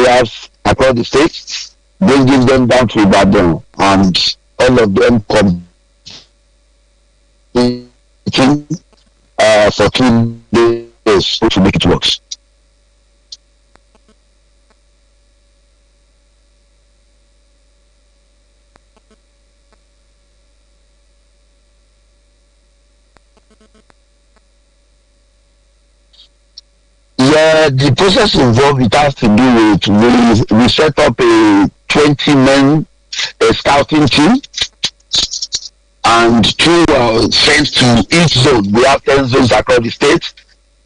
players across the states. This gives them down to Ibadan, and all of them competing for 2 days to make it work. Yeah, the process involved, it has to do with we set up a 20-man scouting team, and 2 were sent to each zone. We have 10 zones across the state,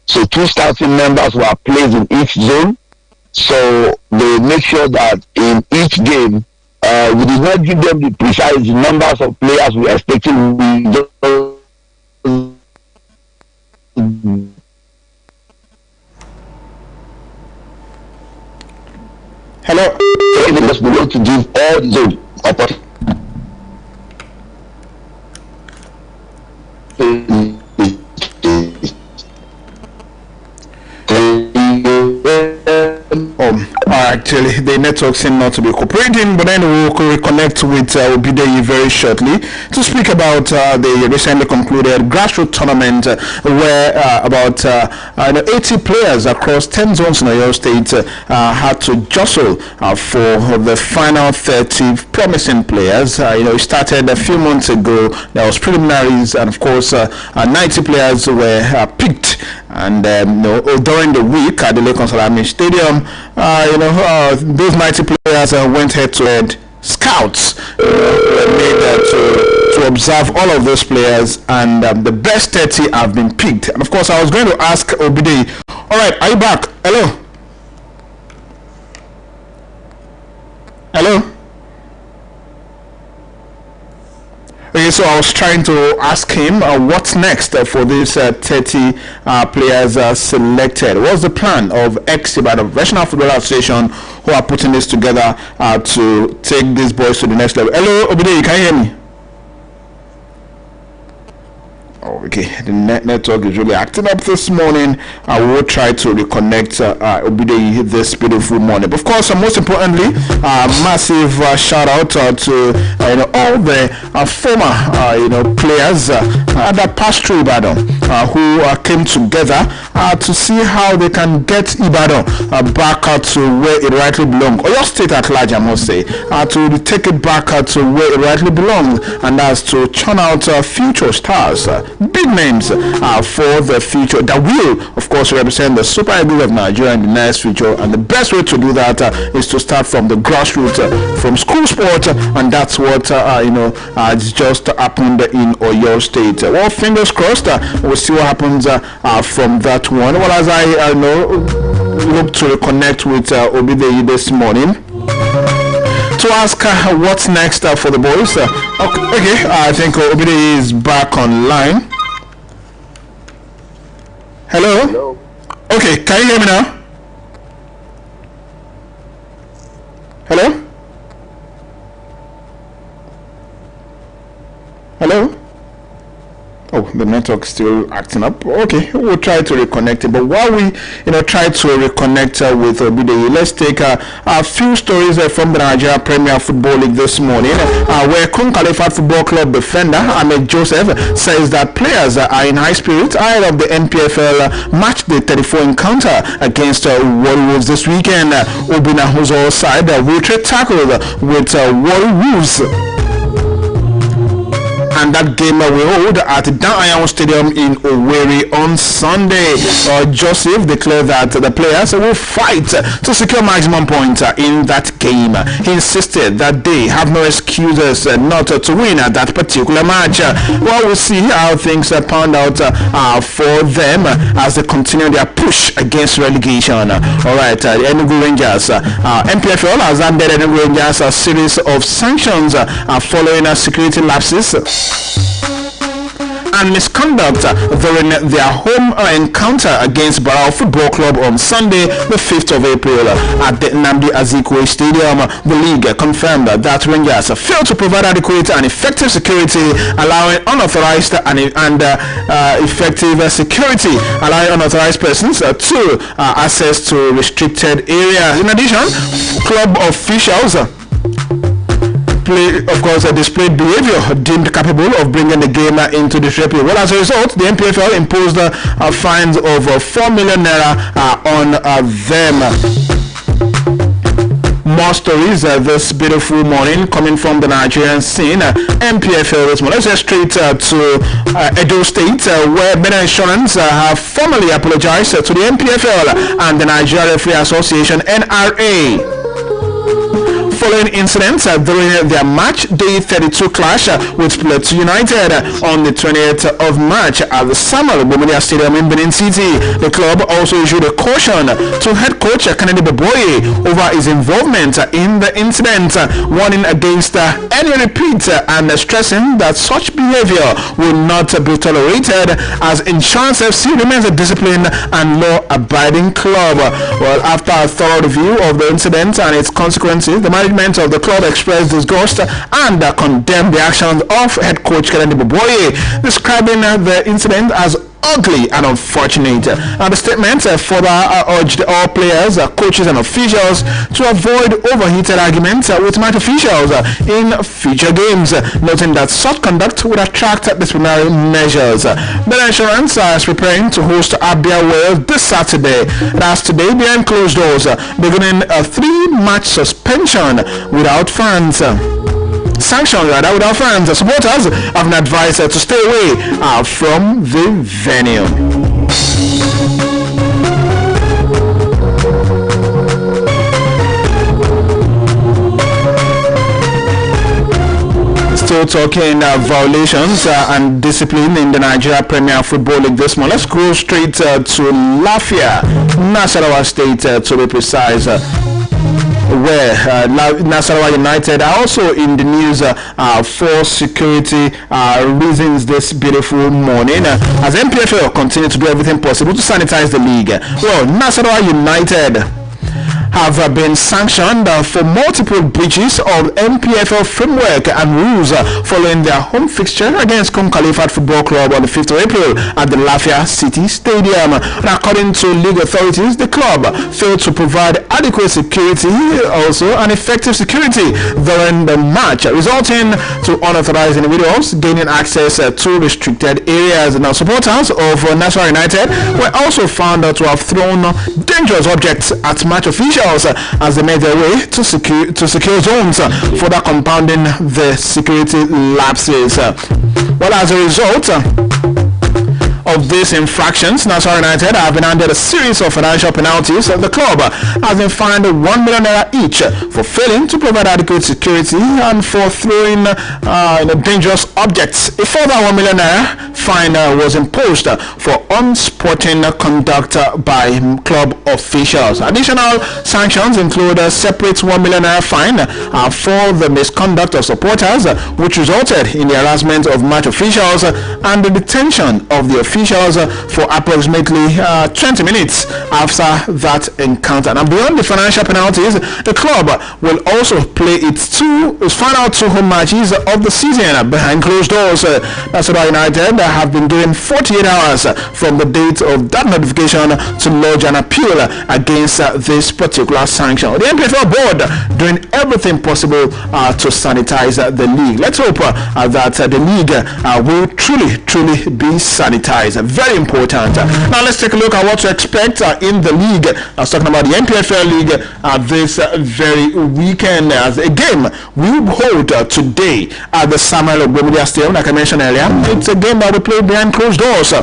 so 2 scouting members were placed in each zone. So they make sure that in each game, we did not give them the precise numbers of players we are expecting. Hello. Because we want to give all the opportunity. Actually, the network seems not to be cooperating, but then we'll reconnect with Obideyi very shortly to speak about the recently concluded grassroots tournament where about 80 players across 10 zones in Oyo State had to jostle for the final 30 promising players. It started a few months ago. There was preliminaries, and of course 90 players were picked, and during the week at the Lake Salami Stadium, those 90 players went head to head. Scouts made to observe all of those players, and the best 30 have been picked. And of course, I was going to ask Obideyi, all right, are you back? Hello? Hello? Okay, so I was trying to ask him what's next for these 30 players selected. What's the plan of Ibadan Professional Football Association, who are putting this together to take these boys to the next level? Hello, Obideyi, can you hear me? Okay, the network is really acting up this morning. I will try to reconnect Obideyi this beautiful morning. But of course, most importantly, massive shout out to all the former players that passed through Ibadan, who came together to see how they can get Ibadan back to where it rightly belongs, or your state at large, I must say, to take it back to where it rightly belongs, and that's to churn out future stars. Big names for the future that will, of course, represent the Super Eagles of Nigeria in the next future. And the best way to do that is to start from the grassroots, from school sport, and that's what it's just happened in Oyo State. Well, fingers crossed. We'll see what happens from that one. Well, as I look to reconnect with Obideyi this morning to ask what's next for the boys. Okay, I think Obideyi is back online. Hello? Hello? Okay, can you hear me now? Hello? Hello? Oh, the network still acting up. Okay, we'll try to reconnect it. But while we, try to reconnect with Obideyi, let's take a few stories from the Nigeria Premier Football League this morning, where Kun Khalifa Football Club defender Ahmed Joseph says that players are in high spirits ahead of the NPFL match day 34 encounter against Warri Wolves this weekend. Obina Hozo's side will trade tackle with Warri Wolves, and that game will hold at Dan Iron Stadium in Owerri on Sunday. Joseph declared that the players will fight to secure maximum points in that game. He insisted that they have no excuses not to win at that particular match. Well, we'll see how things pound out for them as they continue their push against relegation. Alright, the Enugu Rangers, NPFL has handed Enugu Rangers a series of sanctions following security lapses and misconduct during their home encounter against Barao Football Club on Sunday, the 5th of April at the Nnamdi Azikiwe Stadium. The league confirmed that Rangers failed to provide adequate and effective security, allowing unauthorized and effective security, allowing unauthorized persons to access to restricted areas. In addition, club officials displayed behavior deemed capable of bringing the game into disrepute. Well, as a result, the NPFL imposed fines of 4 million naira on them. More stories this beautiful morning coming from the Nigerian scene. NPFL this morning. Let's get straight to Edo State, where Benin Insurance have formally apologized to the NPFL and the Nigeria Referee Association (NRA) following incidents during their match day 32 clash with Sportit United on the 20th of March at the Samuel Bomonia Stadium in Benin City. The club also issued a caution to head coach Kennedy Boboye over his involvement in the incident, warning against any repeat and stressing that such behavior will not be tolerated, as Insurance FC remains a disciplined and law-abiding club. Well, after a thorough review of the incident and its consequences, the management of the club expressed disgust and condemned the actions of head coach Kennedy Boboye, describing the incident as ugly and unfortunate. The statement further urged all players, coaches and officials to avoid overheated arguments with match officials in future games, noting that such conduct would attract disciplinary measures. Benin Insurance is preparing to host Abia Wales this Saturday. That's today behind closed doors, beginning a 3-match suspension without fans. Sanctions without fans. Supporters have been advised to stay away from the venue. Still talking violations and discipline in the Nigeria Premier Football League this month. Let's go straight to Lafia, Nasarawa State to be precise, where Nasarawa United are also in the news for security reasons this beautiful morning, as NPFL continue to do everything possible to sanitize the league. Well, Nasarawa United have been sanctioned for multiple breaches of NPFL framework and rules following their home fixture against Kum Khalifat Football Club on the 5th of April at the Lafia City Stadium. And according to league authorities, the club failed to provide adequate security, also and effective security during the match, resulting to unauthorized individuals gaining access to restricted areas. Now, supporters of Nasarawa United were also found to have thrown dangerous objects at match officials as they made their way to secure zones, further compounding the security lapses. Well, as a result of these infractions, Nasarawa United have been handed a series of financial penalties. The club has been fined 1 million naira each for failing to provide adequate security and for throwing dangerous objects. A further 1 million naira fine was imposed for unsporting conduct by club officials. Additional sanctions include a separate 1 million naira fine for the misconduct of supporters, which resulted in the harassment of match officials and the detention of the officials for approximately 20 minutes after that encounter. And beyond the financial penalties, the club will also play its final 2 home matches of the season behind closed doors. Nasarawa United have been given 48 hours from the date of that notification to lodge an appeal against this particular sanction. The NPFL board doing everything possible to sanitize the league. Let's hope that the league will truly be sanitized. Very important. Now let's take a look at what to expect in the league. I was talking about the NPFL league this very weekend, as a game we hold today at the Samuel Bomonia Stadium, like I mentioned earlier. It's a game that we play behind closed doors.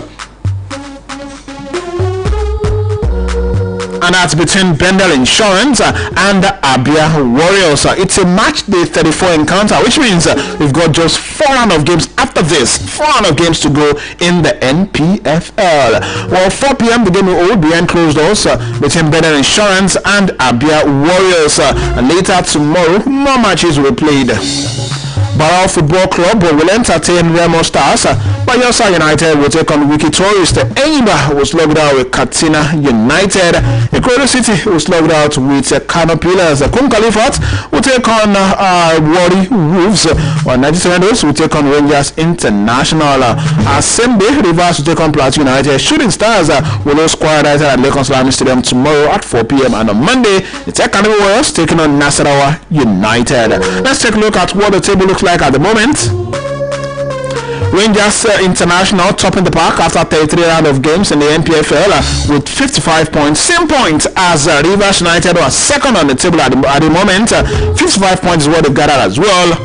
And that's between Bendel Insurance and Abia Warriors. It's a match day 34 encounter, which means we've got just 4 rounds of games after this. 4 rounds of games to go in the NPFL. Well, 4 p.m. the game will hold behind closed doors between Bendel Insurance and Abia Warriors. Later tomorrow, more matches will be played. Barao Football Club will entertain Remo Stars. Bayelsa United will take on Wiki Tourist. Enyimba was logged out with Katsina United. Ikorodu City was logged out with Kano Pillars. Kum Khalifat will take on Wari Wolves. While 97 will take on Rangers International. Same day, Rivers will take on Plateau United. Shooting Stars will host Kwara United at Lagos Lami Stadium tomorrow at 4 p.m. and on Monday, it's Academy Warriors taking on Nasarawa United. Let's take a look at what the table looks like at the moment. Rangers International topping the park after 33 rounds of games in the NPFL with 55 points. Same point as Rivers United are second on the table at the moment. 55 points is what they've gathered as well.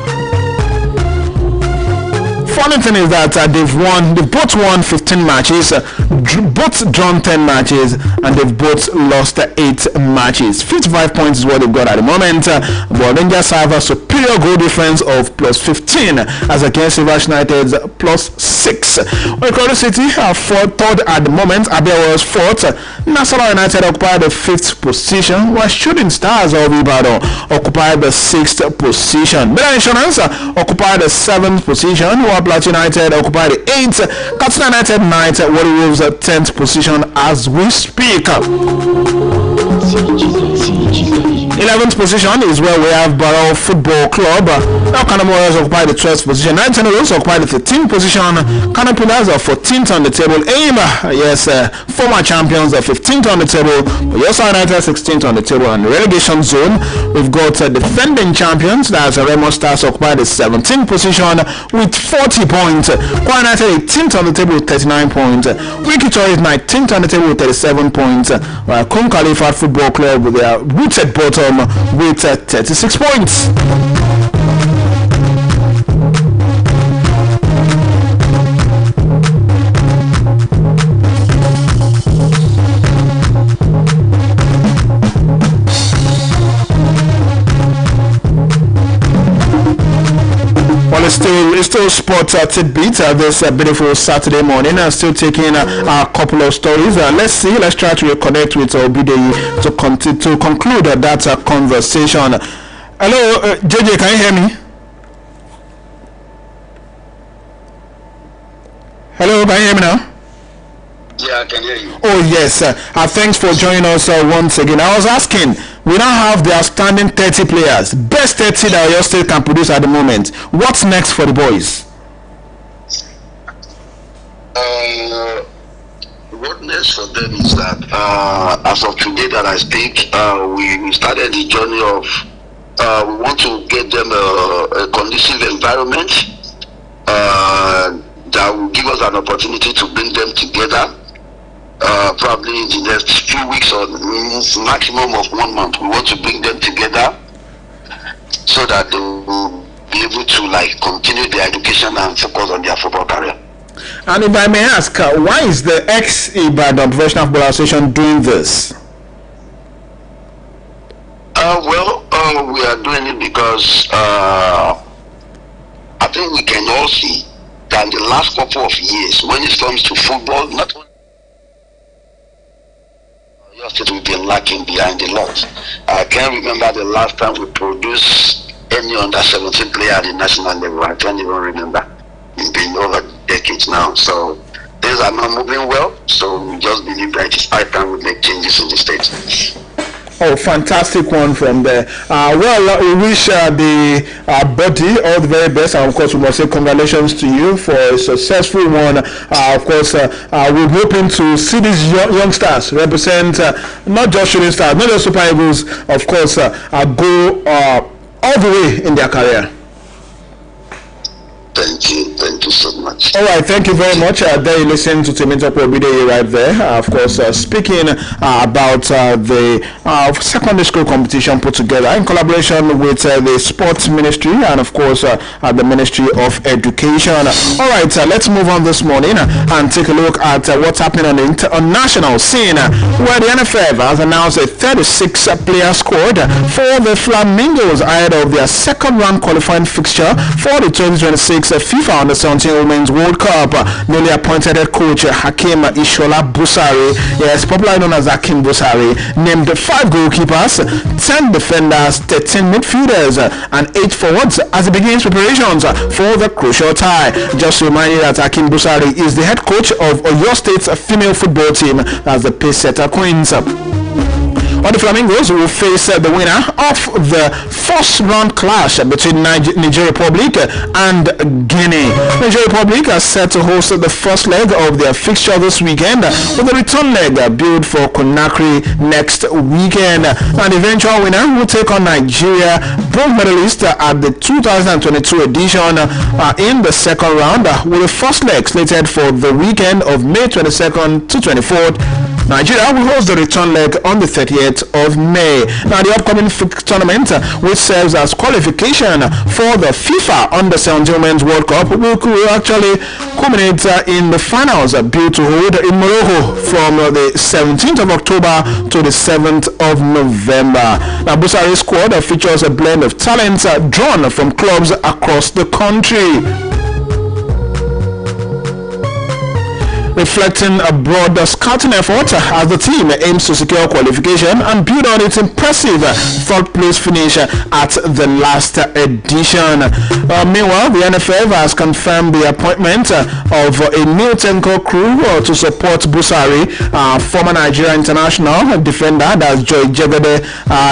Funny thing is that they've both won 15 matches, both drawn 10 matches, and they've both lost 8 matches. 55 points is what they've got at the moment. But Rangers have a superior goal difference of plus 15 as against Rivers United's plus 6. Ikorodu City are third at the moment. Abia was fourth. Nasarawa United occupied the 5th position, while Shooting Stars of Ibadan occupied the 6th position. Miller Insurance occupied the 7th position, while Plateau United occupied the 8th. Katsina United 9th. Wari Wolves 10th position as we speak. 11th position is where we have Barrow Football Club. Now Kano Warriors occupy the 12th position. 19 Rose occupy the 13th position. Kano Pillars are 14th on the table. Enyimba, yes, former champions are 15th on the table. Bayelsa United 16th on the table. And relegation zone, we've got defending champions, that's Remo Stars occupy the 17th position with 40 points. Kwara United 18th on the table with 39 points. Wiki Tourist 19th on the table with 37 points. While Kum Khalifat Football Club with their rooted bottom with 36 points. Well, it's still Sportit Bit this beautiful Saturday morning. I'm still taking a couple of stories. Let's try to reconnect with Obideyi to conclude that conversation. Hello, JJ, can you hear me? Hello, can you hear me now? Yeah, I can hear you. Oh yes, thanks for joining us once again. I was asking, we now have the outstanding 30 players, best 30 that your state can produce at the moment. What's next for the boys? What next for them is that as of today that I speak, we started the journey of we want to get them a conducive environment that will give us an opportunity to bring them together. Probably in the next few weeks or maximum of 1 month, we want to bring them together so that they will be able to continue their education and focus on their football career. And if I may ask, why is the ex-Ibadan Professional Football Association doing this? We are doing it because I think we can all see that in the last couple of years, when it comes to football, not only your state will be lacking behind a lot. I can't remember the last time we produced any under 17 player at the national level. I can't even remember. It's been over decades now. So things are not moving well. So we just believe that it's high time we make changes in the state. Oh, fantastic one from there. We wish the body all the very best, and of course we must say congratulations to you for a successful one. Of course, we're hoping to see these youngsters represent not just Shooting Stars, not just Super Eagles, of course, go all the way in their career. Thank you so much. All right, thank you very much. There you listen to Temitope Obideyi right there. Of course, speaking about the secondary school competition put together in collaboration with the Sports Ministry and, of course, the Ministry of Education. All right, let's move on this morning and take a look at what's happening on the national scene, where the NFF has announced a 36-player squad for the Flamingos ahead of their second-round qualifying fixture for the 2026 FIFA Under-17 Women's World Cup. Newly appointed head coach Hakim Ishola Busari, yes, popularly known as Hakim Busari, named 5 goalkeepers, 10 defenders, 13 midfielders, and 8 forwards as he begins preparations for the crucial tie. Just to remind you that Hakim Busari is the head coach of Oyo State's female football team, as the Pacesetter Queens. All the Flamingos will face the winner of the first round clash between Niger Republic and Guinea. Niger Republic are set to host the first leg of their fixture this weekend, with the return leg billed for Conakry next weekend. And the eventual winner will take on Nigeria, bronze medalist at the 2022 edition, in the second round, with the first leg slated for the weekend of May 22nd to 24th. Nigeria will host the return leg on the 30th of May. Now, the upcoming tournament, which serves as qualification for the FIFA Under-17 Women's World Cup, will actually culminate in the finals built to hold in Morocco from the 17th of October to the 7th of November. Now, Busari's squad features a blend of talents drawn from clubs across the country, reflecting a broader scouting effort as the team aims to secure qualification and build on its impressive third place finish at the last edition. Meanwhile, the NFF has confirmed the appointment of a new technical crew to support Busari. Former Nigeria international defender, that's Joy Jegede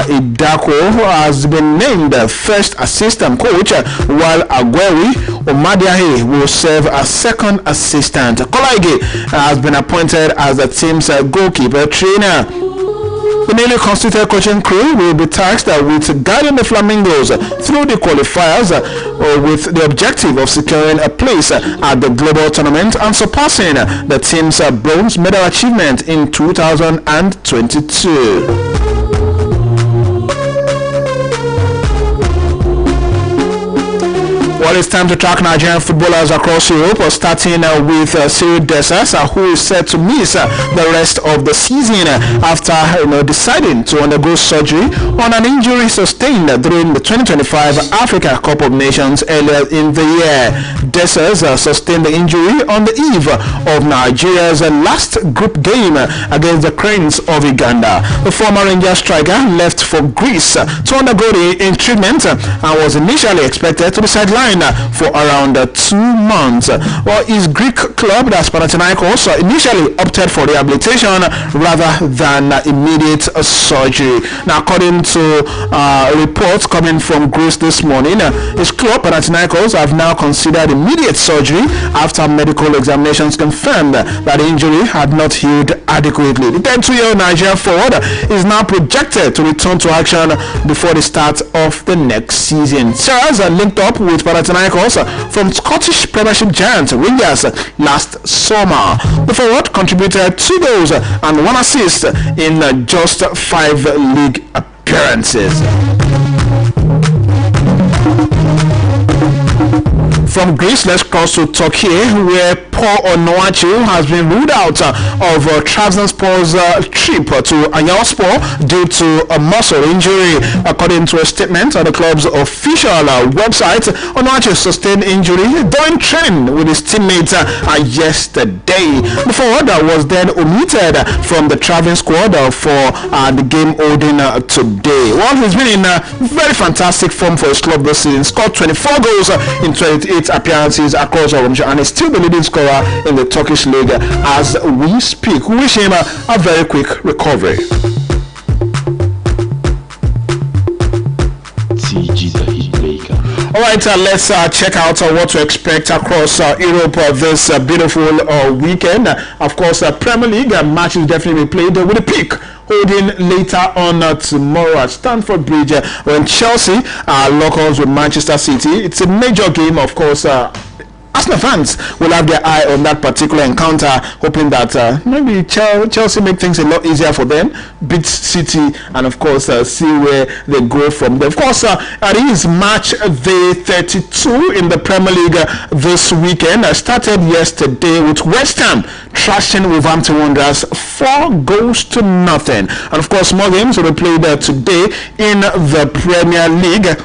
Idako, has been named first assistant coach, while Agueri Omadiahe will serve as second assistant. Kolaige has been appointed as the team's goalkeeper trainer. The newly constituted coaching crew will be tasked with guiding the Flamingos through the qualifiers, with the objective of securing a place at the global tournament and surpassing the team's bronze medal achievement in 2022. Well, it's time to track Nigerian footballers across Europe, starting with Cyril Dessers, who is set to miss the rest of the season after deciding to undergo surgery on an injury sustained during the 2025 Africa Cup of Nations earlier in the year. Dessers sustained the injury on the eve of Nigeria's last group game against the Cranes of Uganda. The former Rangers striker left for Greece to undergo the treatment and was initially expected to be sidelined for around 2 months. Well, his Greek club, that's Panathinaikos, initially opted for rehabilitation rather than immediate surgery. Now, according to reports coming from Greece this morning, his club Panathinaikos have now considered immediate surgery after medical examinations confirmed that the injury had not healed adequately. The 32-year-old Nigerian forward is now projected to return to action before the start of the next season. Sarahs linked up with Panathinaikos from Scottish Premiership giant Rangers last summer. The forward contributed 2 goals and 1 assist in just 5 league appearances. From Greece, let's cross to Turkey, where Paul Onuachu has been ruled out of Trabzonspor's trip to Antalyaspor due to a muscle injury. According to a statement on the club's official website, Onuachu sustained injury during training with his teammates yesterday. The forward was then omitted from the traveling squad for the game holding today. Well, he's been in very fantastic form for his club this season. Scored 24 goals in 28 appearances across Oromsha and is still the leading scorer in the Turkish league as we speak. We wish him a very quick recovery. Alright, let's check out what to expect across Europe this beautiful weekend. Of course, Premier League matches definitely be played with a peak holding later on tomorrow at Stamford Bridge when Chelsea lock arms with Manchester City. It's a major game, of course. Arsenal fans will have their eye on that particular encounter, hoping that maybe Chelsea make things a lot easier for them, beat City, and of course see where they go from there. Of course, it is match day 32 in the Premier League this weekend. Started yesterday with West Ham trashing Wolverhampton Wanderers 4 goals to nothing. And of course, more games will be played today in the Premier League.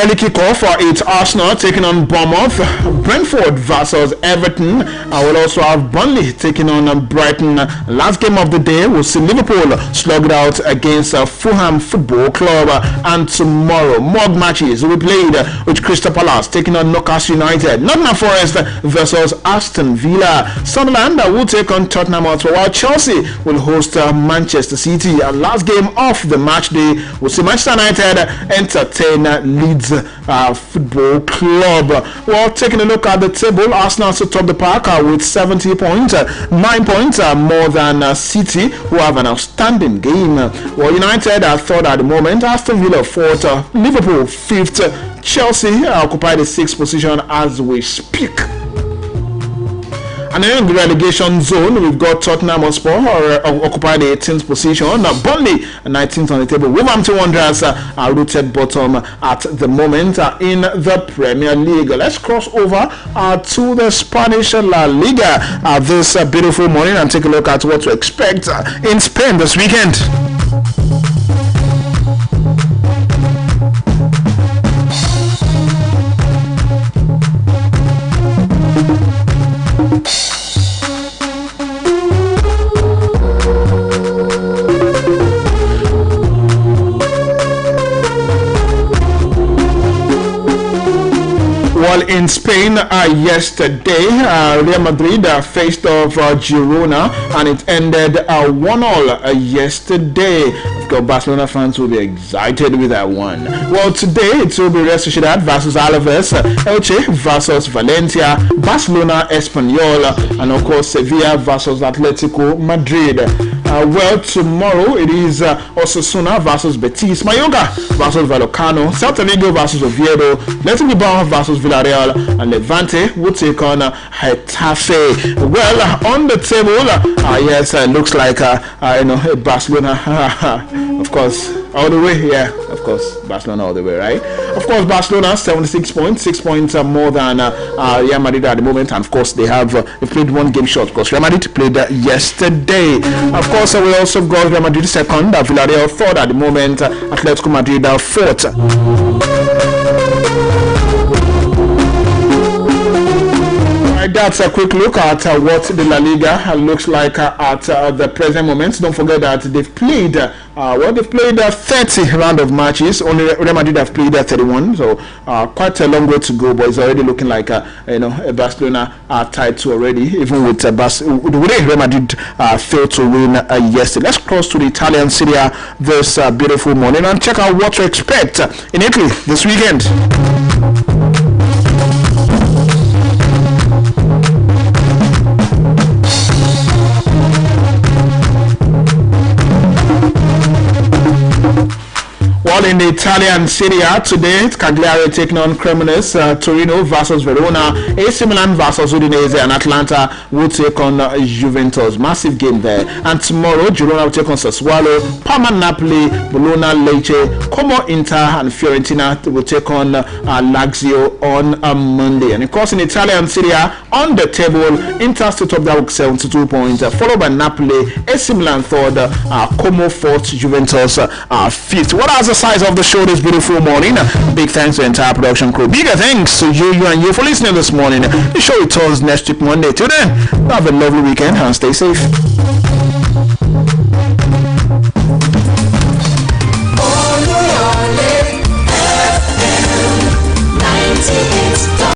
Early kickoff, it's Arsenal taking on Bournemouth, Brentford versus Everton. We'll also have Burnley taking on Brighton. Last game of the day, we'll see Liverpool slugged out against Fulham Football Club. And tomorrow, more matches will be played with Crystal Palace taking on Newcastle United. Nottingham Forest versus Aston Villa. Sunderland will take on Tottenham Hotspur, while Chelsea will host Manchester City. Last game of the match day, we'll see Manchester United entertain Leeds Football Club. Well, taking a look at the table, Arsenal to top the pack with 70 points, 9 points more than City, who have an outstanding game. Well, United are third at the moment, Aston Villa fourth, Liverpool fifth, Chelsea occupy the sixth position as we speak. And in the relegation zone, we've got Tottenham Hotspur occupy the 18th position. Burnley 19th on the table. Wolverhampton Wanderers are rooted bottom at the moment in the Premier League. Let's cross over to the Spanish La Liga this beautiful morning and take a look at what to expect in Spain this weekend. Well, in Spain, yesterday, Real Madrid faced off Girona, and it ended 1-1 yesterday. Of course, Barcelona fans will be excited with that one. Well, today it will be Real Sociedad versus Alaves, Elche versus Valencia, Barcelona Espanyol, and of course Sevilla versus Atletico Madrid. Well, tomorrow it is Osasuna versus Betis, Mallorca versus Vallecano, Celta Vigo versus Oviedo, Athletic Bilbao versus Villarreal, and Levante will take on Getafe. Well, on the table, yes, looks like Barcelona, of course, all the way. Yeah, of course, Barcelona all the way, right? Of course, Barcelona 76 points, 6 points more than Real Madrid at the moment, and of course they played one game short because Real Madrid played yesterday. Of course, we also got Real Madrid second, Villarreal third at the moment, Atletico Madrid fourth. That's a quick look at what the La Liga looks like at the present moment. Don't forget that they've played 30 round of matches. Only Real Madrid have played 31, so quite a long way to go. But it's already looking like a Barcelona title already, even with the way Real Madrid failed to win yesterday. Let's cross to the Italian Serie A this beautiful morning and check out what to expect in Italy this weekend. Well, in the Italian Serie A today, Cagliari taking on Cremonese, Torino versus Verona, AC Milan versus Udinese, and Atlanta will take on Juventus. Massive game there. And tomorrow, Girona will take on Sassuolo, Parma Napoli, Bologna Lecce, Como Inter, and Fiorentina will take on Lazio on Monday. And of course, in Italian Serie A, on the table, Inter still top that with 72 points, followed by Napoli, AC Milan third, Como fourth, Juventus fifth. What are the size of the show this beautiful morning? Big thanks to the entire production crew. Bigger thanks to you for listening this morning. The show returns next week Monday. Till then, have a lovely weekend and stay safe.